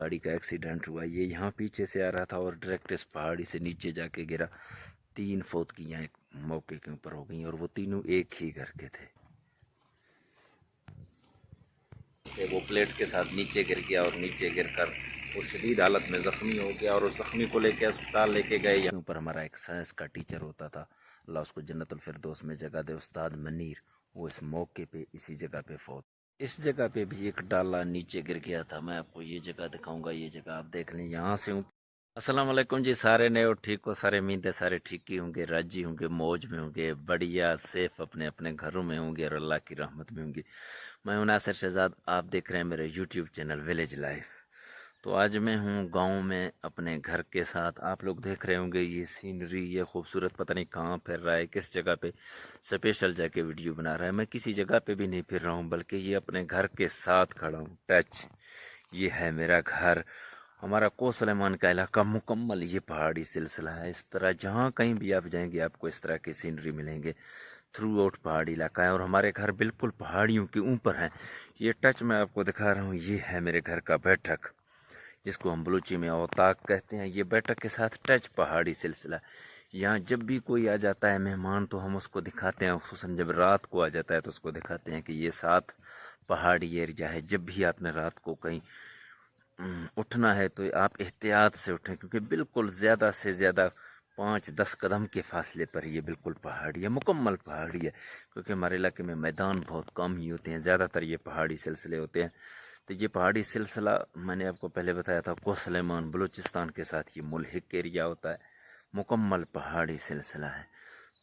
گاڑی کا ایکسیڈنٹ ہوا، یہ یہاں پیچھے سے آ رہا تھا اور ڈائریکٹ اس پہاڑی سے نیچے جا کے گرا۔ 3 فوتگیاں ایک موقع کے اوپر ہو گئیں اور وہ تینوں ایک ہی گھر کے تھے۔ وہ پلیٹ کے ساتھ نیچے گر گیا اور نیچے گر کر وہ شدید حالت میں زخمی ہو گیا اور اس زخمی کو لے کے اسپتال لے کے گئے۔ یہاں پر ہمارا ایک سائنس کا ٹیچر ہوتا تھا، اللہ اس کو جنت الفردوس میں جگہ دے، استاد منیر، وہ اس موقع پہ اسی جگہ پہ فوت۔ اس جگہ پہ بھی ایک ڈالا نیچے گر گیا تھا، میں آپ کو یہ جگہ دکھاؤں گا، یہ جگہ آپ دیکھ لیں یہاں سے۔ السلام علیکم جی، سارے نئے اور ٹھیک ہو، سارے امید ہے سارے ٹھیک ہی ہوں گے، راضی ہوں گے، موج میں ہوں گے، بڑھیا سیف اپنے اپنے گھروں میں ہوں گے اور اللہ کی رحمت میں ہوں گے۔ میں ہوں ناصر شہزاد، آپ دیکھ رہے ہیں میرے یوٹیوب چینل ولیج لائف۔ تو آج میں ہوں گاؤں میں اپنے گھر کے ساتھ، آپ لوگ دیکھ رہے ہوں گے یہ سینری، یہ خوبصورت، پتہ نہیں کہاں پھر رہا ہے، کس جگہ پہ اسپیشل جا کے ویڈیو بنا رہا ہے۔ میں کسی جگہ پہ بھی نہیں پھر رہا ہوں، بلکہ یہ اپنے گھر کے ساتھ کھڑا ہوں، ٹچ، یہ ہے میرا گھر۔ ہمارا کو سلیمان کا علاقہ مکمل یہ پہاڑی سلسلہ ہے، اس طرح جہاں کہیں بھی آپ جائیں گے آپ کو اس طرح کی سینری ملیں گے، تھرو آؤٹ پہاڑی علاقہ ہے اور ہمارے گھر بالکل پہاڑیوں کے اوپر ہیں۔ یہ ٹچ میں آپ کو دکھا رہا ہوں، یہ ہے میرے گھر کا بیٹھک، جس کو ہم بلوچی میں اوتاق کہتے ہیں۔ یہ بیٹھک کے ساتھ ٹچ پہاڑی سلسلہ، یہاں جب بھی کوئی آ جاتا ہے مہمان تو ہم اس کو دکھاتے ہیں، خصوصاً جب رات کو آ جاتا ہے تو اس کو دکھاتے ہیں کہ یہ ساتھ پہاڑی ایریا ہے۔ جب بھی آپ نے رات کو کہیں اٹھنا ہے تو آپ احتیاط سے اٹھیں، کیونکہ بالکل زیادہ سے زیادہ 5-10 قدم کے فاصلے پر یہ بالکل پہاڑی ہے، مکمل پہاڑی ہے، کیونکہ ہمارے علاقے میں میدان بہت کم ہی ہوتے ہیں، زیادہ تر یہ پہاڑی سلسلے ہوتے ہیں۔ تو یہ پہاڑی سلسلہ میں نے آپ کو پہلے بتایا تھا، کو سلیمان بلوچستان کے ساتھ یہ ملحق ایریا ہوتا ہے، مکمل پہاڑی سلسلہ ہے۔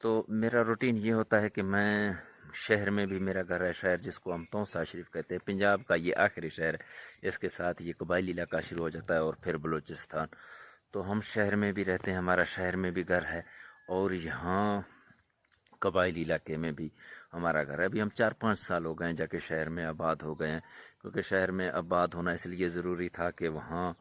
تو میرا روٹین یہ ہوتا ہے کہ میں شہر میں بھی، میرا گھر ہے شہر جس کو ہم تونسا شریف کہتے ہیں، پنجاب کا یہ آخری شہر ہے، اس کے ساتھ یہ قبائلی علاقہ شروع ہو جاتا ہے اور پھر بلوچستان۔ تو ہم شہر میں بھی رہتے ہیں، ہمارا شہر میں بھی گھر ہے اور یہاں قبائلی علاقے میں بھی ہمارا گھر ہے۔ ابھی ہم 4-5 سال ہو گئے ہیں جا کے شہر میں آباد ہو گئے ہیں، کیونکہ شہر میں آباد ہونا اس لیے ضروری تھا کہ وہاں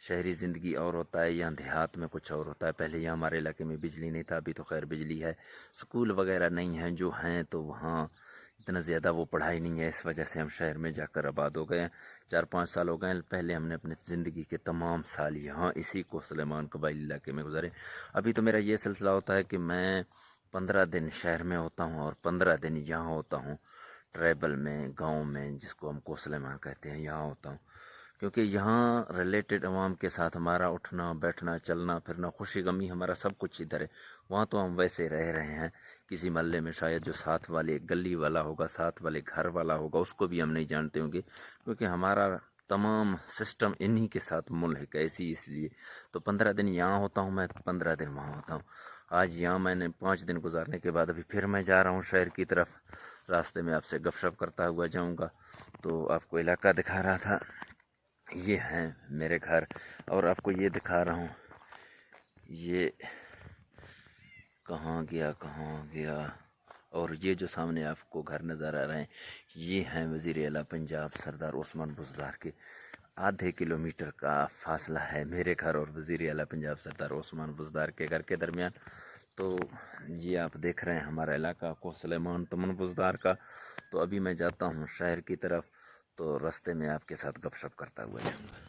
شہری زندگی اور ہوتا ہے، یہاں دیہات میں کچھ اور ہوتا ہے۔ پہلے یہاں ہمارے علاقے میں بجلی نہیں تھا، ابھی تو خیر بجلی ہے، سکول وغیرہ نہیں ہیں، جو ہیں تو وہاں اتنا زیادہ وہ پڑھائی نہیں ہے، اس وجہ سے ہم شہر میں جا کر آباد ہو گئے ہیں۔ 4-5 سال ہو گئے ہیں، پہلے ہم نے اپنے زندگی کے تمام سال یہاں اسی کو سلیمان قبائلی علاقے میں گزارے۔ ابھی تو میرا یہ سلسلہ ہوتا ہے کہ میں 15 دن شہر میں ہوتا ہوں اور 15 دن یہاں ہوتا ہوں، ٹرائبل میں، گاؤں میں، جس کو ہم کو سلیمان کہتے ہیں، یہاں ہوتا ہوں، کیونکہ یہاں ریلیٹڈ عوام کے ساتھ ہمارا اٹھنا بیٹھنا چلنا پھرنا خوشی غمی ہمارا سب کچھ ادھر ہے۔ وہاں تو ہم ویسے رہ رہے ہیں، کسی محلے میں شاید جو ساتھ والے گلی والا ہوگا، ساتھ والے گھر والا ہوگا، اس کو بھی ہم نہیں جانتے ہوں گے، کیونکہ ہمارا تمام سسٹم انہی کے ساتھ ملحق ہے، اس لیے تو 15 دن یہاں ہوتا ہوں میں، 15 دن وہاں ہوتا ہوں۔ آج یہاں میں نے 5 دن گزارنے کے بعد ابھی پھر میں جا رہا ہوں شہر کی طرف، راستے میں آپ سے گپ شپ کرتا ہوا جاؤں گا۔ تو آپ کو علاقہ دکھا رہا تھا، یہ ہیں میرے گھر، اور آپ کو یہ دکھا رہا ہوں، یہ کہاں گیا، اور یہ جو سامنے آپ کو گھر نظر آ رہے ہیں یہ ہیں وزیر اعلیٰ پنجاب سردار عثمان بزدار کے۔ آدھے کلومیٹر کا فاصلہ ہے میرے گھر اور وزیر اعلیٰ پنجاب سردار عثمان بزدار کے گھر کے درمیان۔ تو یہ آپ دیکھ رہے ہیں ہمارا علاقہ کو سلیمان تمن بزدار کا۔ تو ابھی میں جاتا ہوں شہر کی طرف، تو رستے میں آپ کے ساتھ گپ شپ کرتا ہوا جاؤں گا۔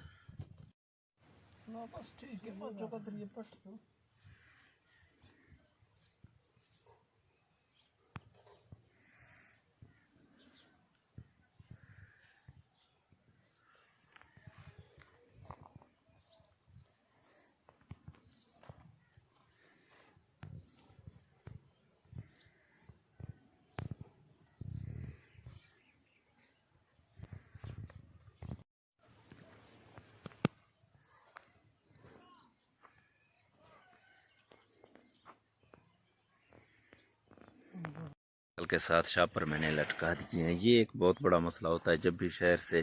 کے ساتھ شاپر میں نے لٹکا دیے ہیں۔ یہ ایک بہت بڑا مسئلہ ہوتا ہے جب بھی شہر سے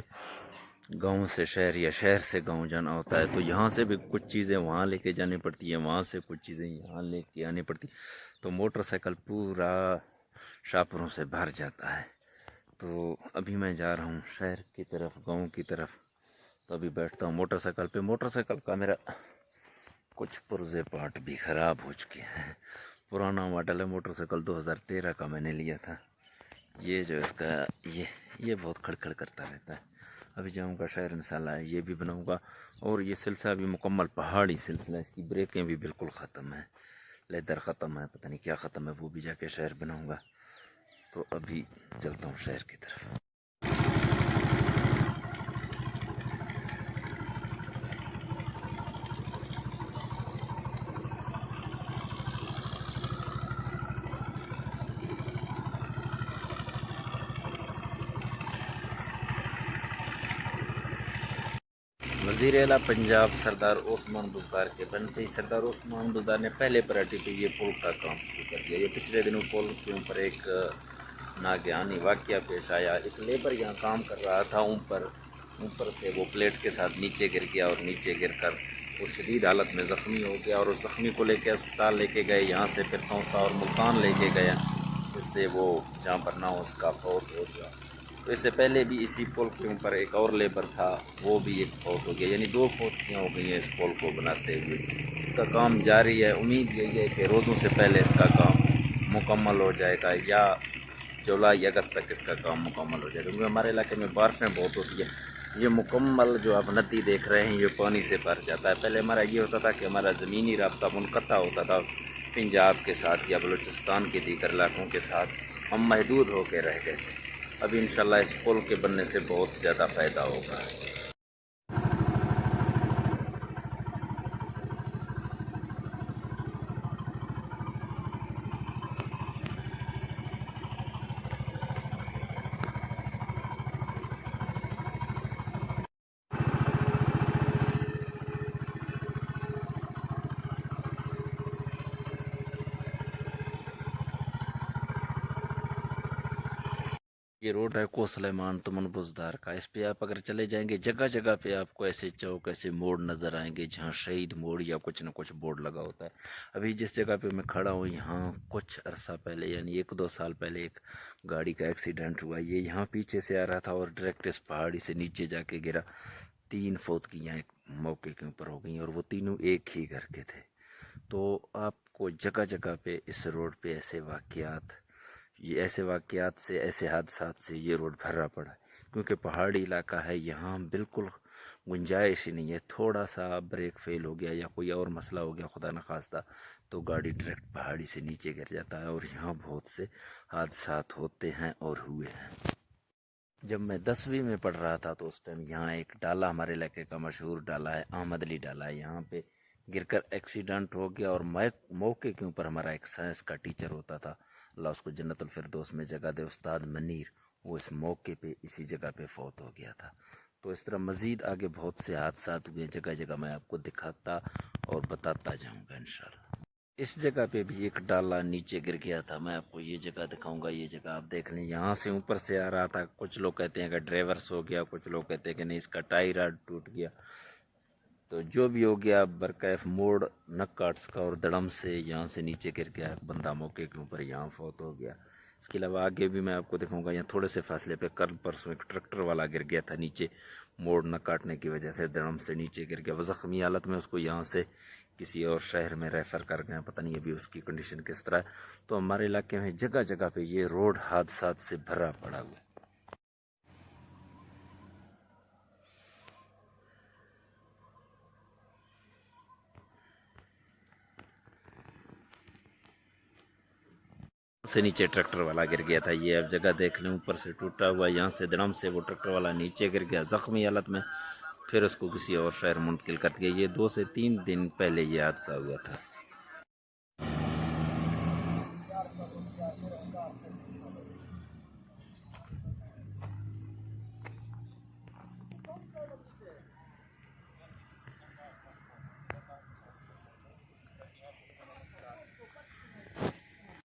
گاؤں سے شہر یا شہر سے گاؤں جانا ہوتا ہے، تو یہاں سے بھی کچھ چیزیں وہاں لے کے جانی پڑتی ہیں، وہاں سے کچھ چیزیں یہاں لے کے آنی پڑتی، تو موٹر سائیکل پورا شاپروں سے بھر جاتا ہے۔ تو ابھی میں جا رہا ہوں شہر کی طرف، گاؤں کی طرف، تو ابھی بیٹھتا ہوں موٹر سائیکل پہ۔ موٹر سائیکل کا میرا کچھ پرزے پارٹ بھی خراب ہو چکے ہیں، پرانا ماڈل ہے موٹر سائیکل، 2013 کا میں نے لیا تھا۔ یہ جو اس کا یہ بہت کھڑکھڑ کرتا رہتا ہے، ابھی جاؤں گا شہر انشاءاللہ، یہ بھی بناؤں گا، اور یہ سلسلہ بھی مکمل پہاڑی سلسلہ، اس کی بریکیں بھی بالکل ختم ہیں، لیدر ختم ہے، پتہ نہیں کیا ختم ہے، وہ بھی جا کے شہر بناؤں گا۔ تو ابھی چلتا ہوں شہر کی طرف۔ وزیر اعلیٰ پنجاب سردار عثمان بزدار کے بنتے ہی سردار عثمان بزدار نے پہلے پراٹی پہ یہ پل کا کام شروع کر دیا۔ یہ پچھلے دنوں پل کے اوپر ایک ناگہانی واقعہ پیش آیا۔ ایک لیبر یہاں کام کر رہا تھا، اوپر سے وہ پلیٹ کے ساتھ نیچے گر گیا، اور نیچے گر کر وہ شدید حالت میں زخمی ہو گیا، اور اس زخمی کو لے کے اسپتال لے کے گئے، یہاں سے پھر تونسا اور ملتان لے کے گیا، جس سے وہ جہاں پر نہ اس کا فوت ہو گیا۔ تو اس سے پہلے بھی اسی پل کے اوپر ایک اور لیبر تھا، وہ بھی ایک فوت ہو گیا، یعنی 2 فوتیاں ہو گئی ہیں اس پل کو بناتے ہوئے۔ اس کا کام جاری ہے، امید یہی ہے کہ روزوں سے پہلے اس کا کام مکمل ہو جائے گا، یا جولائی اگست تک اس کا کام مکمل ہو جائے گا، کیونکہ ہمارے علاقے میں بارشیں بہت ہوتی ہیں۔ یہ مکمل جو آپ ندی دیکھ رہے ہیں، یہ پانی سے بھر جاتا ہے۔ پہلے ہمارا یہ ہوتا تھا کہ ہمارا زمینی رابطہ منقطع ہوتا تھا پنجاب کے ساتھ یا بلوچستان کے دیگر علاقوں کے ساتھ، ہم محدود ہو کے رہ گئے تھے۔ ابھی انشاءاللہ اس پل کے بننے سے بہت زیادہ فائدہ ہوگا۔ یہ روڈ ہے کو سلیمان تمن بزدار کا، اس پہ آپ اگر چلے جائیں گے، جگہ جگہ پہ آپ کو ایسے چوک، ایسے موڑ نظر آئیں گے جہاں شہید موڑ یا کچھ نہ کچھ بورڈ لگا ہوتا ہے۔ ابھی جس جگہ پہ میں کھڑا ہوں، یہاں کچھ عرصہ پہلے، یعنی 1-2 سال پہلے ایک گاڑی کا ایکسیڈنٹ ہوا۔ یہ یہاں پیچھے سے آ رہا تھا اور ڈائریکٹ اس پہاڑی سے نیچے جا کے گرا۔ 3 فوتگیاں ایک موقع کے اوپر ہو گئیں، اور وہ تینوں ایک ہی گھر کے تھے۔ تو آپ کو جگہ جگہ پہ اس روڈ پہ ایسے واقعات سے، ایسے حادثات سے یہ روڈ بھرا پڑا ہے، کیونکہ پہاڑی علاقہ ہے، یہاں بالکل گنجائش ہی نہیں ہے۔ تھوڑا سا بریک فیل ہو گیا یا کوئی اور مسئلہ ہو گیا خدا نخواستہ، تو گاڑی ڈائریکٹ پہاڑی سے نیچے گر جاتا ہے، اور یہاں بہت سے حادثات ہوتے ہیں اور ہوئے ہیں۔ جب میں 10ویں میں پڑھ رہا تھا تو اس ٹائم یہاں ایک ڈالا، ہمارے علاقے کا مشہور ڈالا ہے، احمد علی ڈالا ہے، یہاں پہ گر کر ایکسیڈنٹ ہو گیا، اور موقع کے اوپر ہمارا ایک سائنس کا ٹیچر ہوتا تھا، اللہ اس کو جنت الفردوس میں جگہ دے، استاد منیر، وہ اس موقع پہ اسی جگہ پہ فوت ہو گیا تھا۔ تو اس طرح مزید آگے بہت سے حادثات ہوئے، جگہ جگہ میں آپ کو دکھاتا اور بتاتا جاؤں گا انشاءاللہ۔ اس جگہ پہ بھی ایک ڈالا نیچے گر گیا تھا، میں آپ کو یہ جگہ دکھاؤں گا، یہ جگہ آپ دیکھ لیں، یہاں سے اوپر سے آ رہا تھا، کچھ لوگ کہتے ہیں کہ ڈرائیورس ہو گیا، کچھ لوگ کہتے ہیں کہ نہیں اس کا ٹائر ٹوٹ گیا، تو جو بھی ہو گیا برکیف موڑ نکاٹس کا اور دڑم سے یہاں سے نیچے گر گیا، بندہ موقع کے اوپر یہاں فوت ہو گیا۔ اس کے علاوہ آگے بھی میں آپ کو دکھاؤں گا، یہاں تھوڑے سے فاصلے پہ کل پرسوں ایک ٹریکٹر والا گر گیا تھا نیچے، موڑ نہ کاٹنے کی وجہ سے دڑم سے نیچے گر گیا، وہ زخمی حالت میں، اس کو یہاں سے کسی اور شہر میں ریفر کر گئے، پتہ نہیں ابھی اس کی کنڈیشن کس طرح ہے۔ تو ہمارے علاقے میں جگہ جگہ پہ یہ روڈ حادثات سے بھرا پڑا ہوا ہے۔ سے نیچے ٹریکٹر والا گر گیا تھا، یہ اب جگہ دیکھ لیں، اوپر سے ٹوٹا ہوا، یہاں سے دڑم سے وہ ٹریکٹر والا نیچے گر گیا زخمی حالت میں، پھر اس کو کسی اور شہر منتقل کر دیا۔ یہ 2 سے 3 دن پہلے یہ حادثہ ہوا تھا۔